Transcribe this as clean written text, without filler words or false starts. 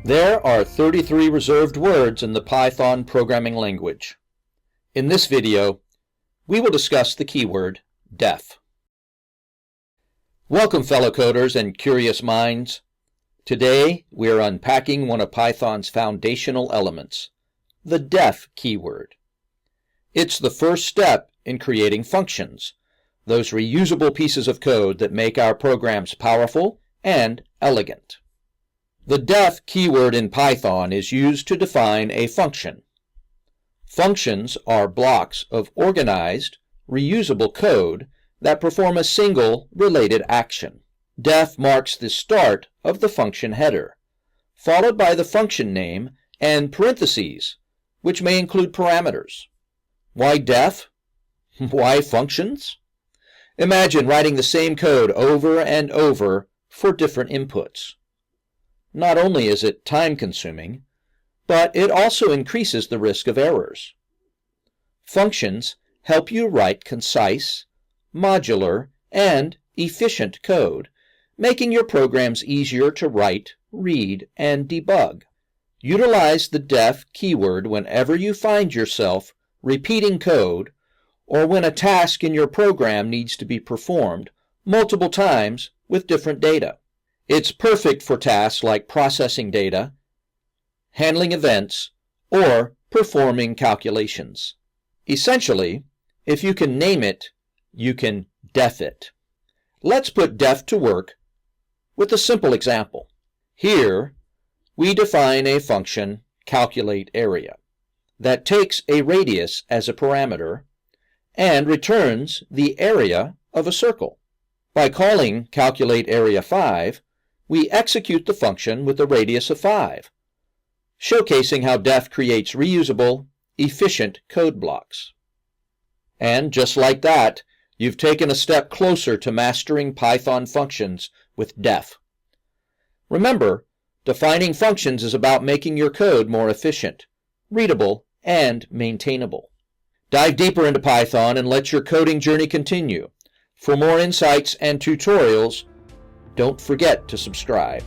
There are 33 reserved words in the Python programming language. In this video, we will discuss the keyword def. Welcome, fellow coders and curious minds. Today, we are unpacking one of Python's foundational elements, the def keyword. It's the first step in creating functions, those reusable pieces of code that make our programs powerful and elegant. The def keyword in Python is used to define a function. Functions are blocks of organized, reusable code that perform a single related action. Def marks the start of the function header, followed by the function name and parentheses, which may include parameters. Why def? Why functions? Imagine writing the same code over and over for different inputs. Not only is it time-consuming, but it also increases the risk of errors. Functions help you write concise, modular, and efficient code, making your programs easier to write, read, and debug. Utilize the def keyword whenever you find yourself repeating code or when a task in your program needs to be performed multiple times with different data. It's perfect for tasks like processing data, handling events, or performing calculations. Essentially, if you can name it, you can def it. Let's put def to work with a simple example. Here, we define a function, calculateArea, that takes a radius as a parameter and returns the area of a circle. By calling calculateArea5, we execute the function with a radius of 5, showcasing how def creates reusable, efficient code blocks. And just like that, you've taken a step closer to mastering Python functions with def. Remember, defining functions is about making your code more efficient, readable, and maintainable. Dive deeper into Python and let your coding journey continue. For more insights and tutorials, don't forget to subscribe.